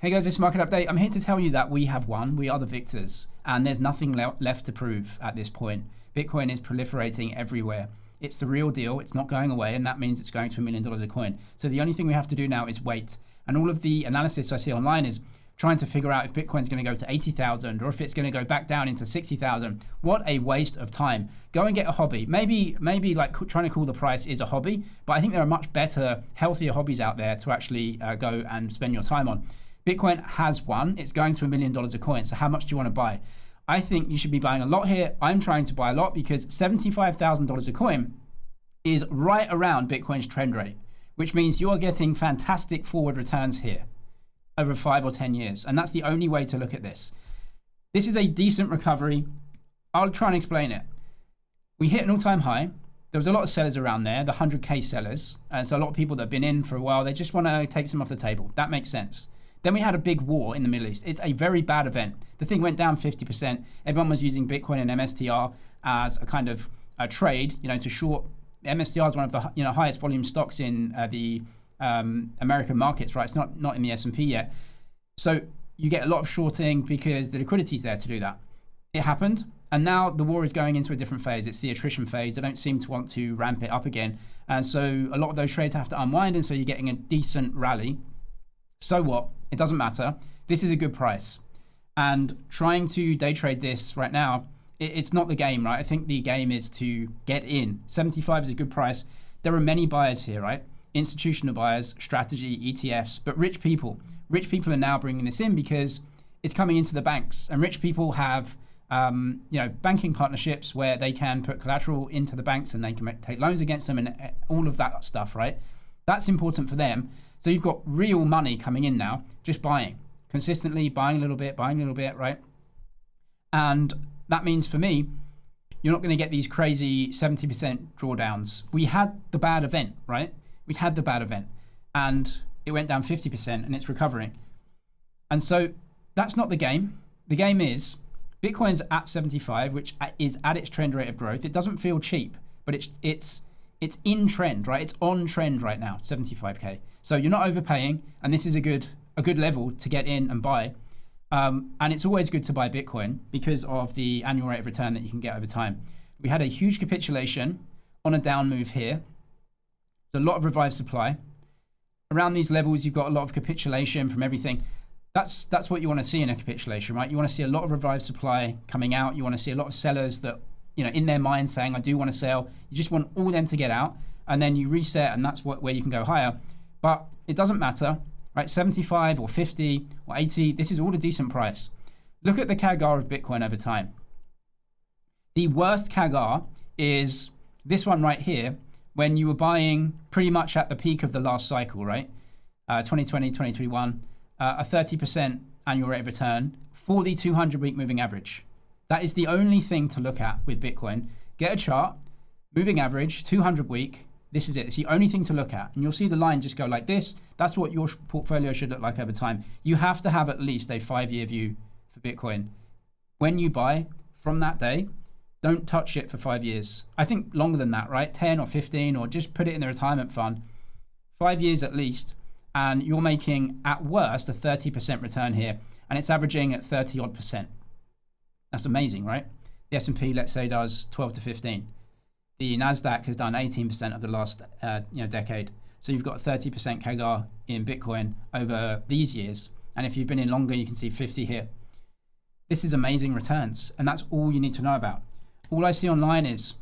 Hey guys, this is Market Update. I'm here to tell you that we have won. We are the victors, and there's nothing left to prove at this point. Bitcoin is proliferating everywhere. It's the real deal. It's not going away, and that means it's going to $1 million a coin. So the only thing we have to do now is wait. And all of the analysis I see online is trying to figure out if Bitcoin's going to go to 80,000 or if it's going to go back down into 60,000. What a waste of time. Go and get a hobby. Maybe like trying to call the price is a hobby, but I think there are much better, healthier hobbies out there to actually go and spend your time on. Bitcoin has won. It's going to $1 million a coin. So how much do you want to buy? I think you should be buying a lot here. I'm trying to buy a lot because $75,000 a coin is right around Bitcoin's trend rate, which means you are getting fantastic forward returns here over 5 or 10 years. And that's the only way to look at this. This is a decent recovery. I'll try and explain it. We hit an all-time high. There was a lot of sellers around there, the 100K sellers. And so a lot of people that have been in for a while, they just want to take some off the table. That makes sense. Then we had a big war in the Middle East. It's a very bad event. The thing went down 50%. Everyone was using Bitcoin and MSTR as a kind of a trade, to short. MSTR is one of the highest volume stocks in the American markets, right? It's not in the S&P yet. So you get a lot of shorting because the liquidity is there to do that. It happened, and now the war is going into a different phase. It's the attrition phase. They don't seem to want to ramp it up again, and so a lot of those trades have to unwind, and so you're getting a decent rally. So what? It doesn't matter. This is a good price. And trying to day trade this right now, it's not the game, right? I think the game is to get in. 75 is a good price. There are many buyers here, right? Institutional buyers, strategy, ETFs, but rich people. Rich people are now bringing this in because it's coming into the banks. And rich people have banking partnerships where they can put collateral into the banks and they can take loans against them and all of that stuff, right? That's important for them. So you've got real money coming in now, just buying, consistently buying a little bit, right? And that means for me, you're not going to get these crazy 70% drawdowns. We had the bad event, right? We had the bad event and it went down 50% and it's recovering. And so that's not the game. The game is Bitcoin's at 75, which is at its trend rate of growth. It doesn't feel cheap, but it's in trend, right? It's on trend right now, 75K. So you're not overpaying, and this is a good level to get in and buy. And it's always good to buy Bitcoin because of the annual rate of return that you can get over time. We had a huge capitulation on a down move here. There's a lot of revived supply. Around these levels, you've got a lot of capitulation from everything. That's what you want to see in a capitulation, right? You want to see a lot of revived supply coming out. You want to see a lot of sellers that, in their mind saying, I do want to sell. You just want all of them to get out, and then you reset, and that's where you can go higher. But it doesn't matter, right? 75 or 50 or 80, this is all a decent price. Look at the CAGR of Bitcoin over time. The worst CAGR is this one right here, when you were buying pretty much at the peak of the last cycle, right? 2020, 2021, a 30% annual rate of return for the 200-week moving average. That is the only thing to look at with Bitcoin. Get a chart, moving average, 200-week. This is it. It's the only thing to look at. And you'll see the line just go like this. That's what your portfolio should look like over time. You have to have at least a 5-year view for Bitcoin. When you buy from that day, don't touch it for 5 years. I think longer than that, right? 10 or 15, or just put it in the retirement fund. 5 years at least. And you're making, at worst, a 30% return here. And it's averaging at 30 odd %. That's amazing, right? The S&P, let's say, does 12 to 15. The NASDAQ has done 18% of the last decade. So you've got a 30% CAGR in Bitcoin over these years. And if you've been in longer, you can see 50 here. This is amazing returns. And that's all you need to know about. All I see online is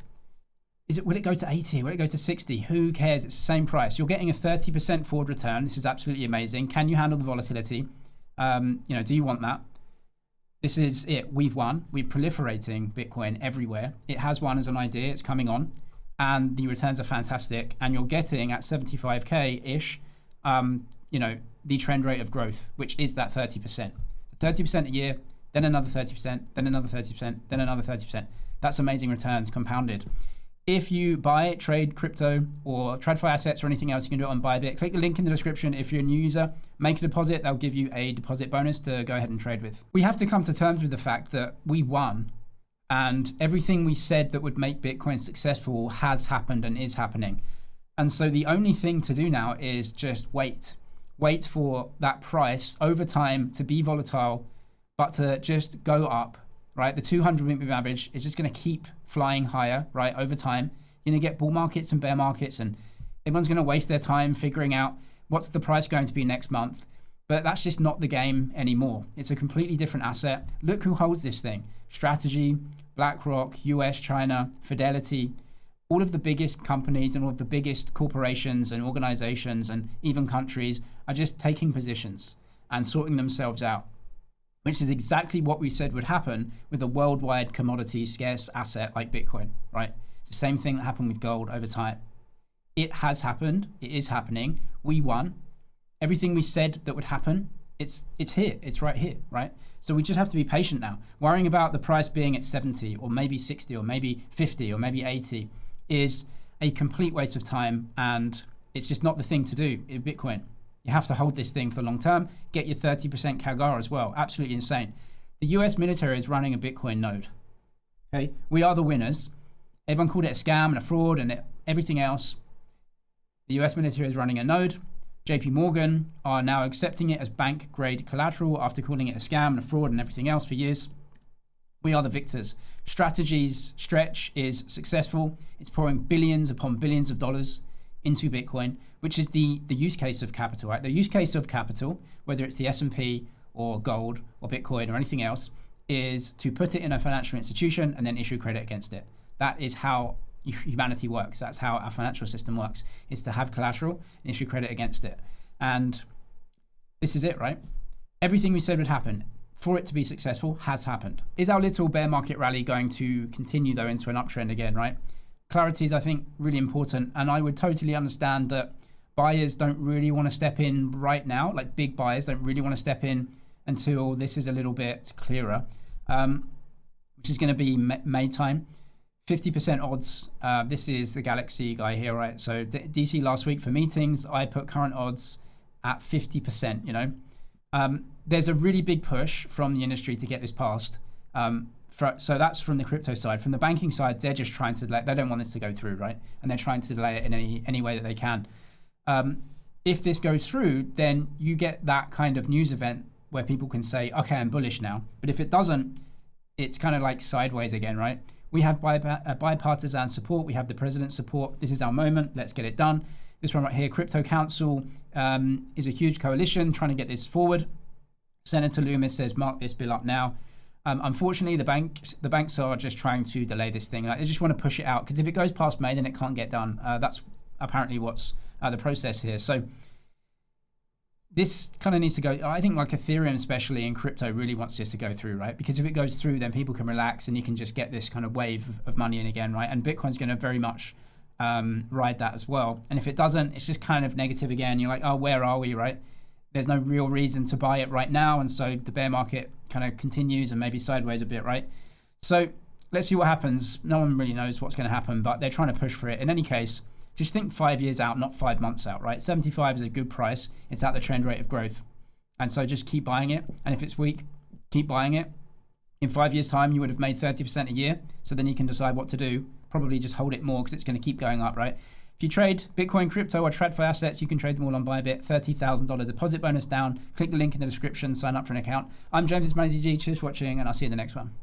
will it go to 80? Will it go to 60? Who cares? It's the same price. You're getting a 30% forward return. This is absolutely amazing. Can you handle the volatility? Do you want that? This is it. We've won. We're proliferating Bitcoin everywhere. It has won as an idea. It's coming on. And the returns are fantastic. And you're getting at 75K-ish, the trend rate of growth, which is that 30%. 30% a year, then another 30%, then another 30%, then another 30%. That's amazing returns compounded. If you buy, trade crypto or TradFi assets or anything else, you can do it on Bybit. Click the link in the description. If you're a new user, make a deposit. They'll give you a deposit bonus to go ahead and trade with. We have to come to terms with the fact that we won, and everything we said that would make Bitcoin successful has happened and is happening. And so the only thing to do now is just wait. wait for that price over time to be volatile, but to just go up, right? The 200 moving average is just going to keep flying higher, right? Over time, you're going to get bull markets and bear markets, and everyone's going to waste their time figuring out what's the price going to be next month. But that's just not the game anymore. It's a completely different asset. Look who holds this thing. Strategy, BlackRock, US, China, Fidelity, all of the biggest companies and all of the biggest corporations and organizations and even countries are just taking positions and sorting themselves out, which is exactly what we said would happen with a worldwide commodity scarce asset like Bitcoin, right? It's the same thing that happened with gold over time. It has happened. It is happening. We won. Everything we said that would happen, it's here. It's right here, right? So we just have to be patient now. Worrying about the price being at 70 or maybe 60 or maybe 50 or maybe 80 is a complete waste of time, and it's just not the thing to do in Bitcoin. You have to hold this thing for the long term. Get your 30% CAGR as well. Absolutely insane. The US military is running a Bitcoin node. Okay, we are the winners. Everyone called it a scam and a fraud and everything else. The US military is running a node. JP Morgan are now accepting it as bank grade collateral after calling it a scam and a fraud and everything else for years. We are the victors. Strategy's stretch is successful. It's pouring billions upon billions of dollars into Bitcoin, which is the use case of capital, right? The use case of capital, whether it's the S&P or gold or Bitcoin or anything else, is to put it in a financial institution and then issue credit against it. That is how humanity works. That's how our financial system works, is to have collateral and issue credit against it. And this is it, right? Everything we said would happen for it to be successful has happened. Is our little bear market rally going to continue though into an uptrend again, right? Clarity is, I think, really important. And I would totally understand that buyers don't really want to step in right now, like big buyers don't really want to step in until this is a little bit clearer, which is going to be May time. 50% odds. This is the Galaxy guy here, right? So DC last week for meetings, I put current odds at 50%, you know. There's a really big push from the industry to get this passed. So that's from the crypto side. From the banking side, they're just trying to delay. They don't want this to go through, right? And they're trying to delay it in any way that they can. If this goes through, then you get that kind of news event where people can say, okay, I'm bullish now. But if it doesn't, it's kind of like sideways again, right? We have bipartisan support. We have the president's support. This is our moment. Let's get it done. This one right here, Crypto Council, is a huge coalition trying to get this forward. Senator Loomis says, mark this bill up now. Unfortunately, the banks are just trying to delay this thing. Like, they just want to push it out because if it goes past May, then it can't get done. That's apparently what's the process here. So this kind of needs to go. I think like Ethereum, especially in crypto, really wants this to go through, right? Because if it goes through, then people can relax and you can just get this kind of wave of money in again, right? And Bitcoin's going to very much ride that as well. And if it doesn't, it's just kind of negative again. You're like, oh, where are we, right? There's no real reason to buy it right now. And so the bear market kind of continues and maybe sideways a bit, right? So let's see what happens. No one really knows what's going to happen, but they're trying to push for it. In any case, just think 5 years out, not 5 months out, right? 75 is a good price. It's at the trend rate of growth. And so just keep buying it. And if it's weak, keep buying it. In 5 years' time, you would have made 30% a year. So then you can decide what to do. Probably just hold it more because it's going to keep going up, right? If you trade Bitcoin, crypto, or TradFi assets, you can trade them all on Bybit. $30,000 deposit bonus down. Click the link in the description, sign up for an account. I'm James, it's ManagerG. Cheers for watching, and I'll see you in the next one.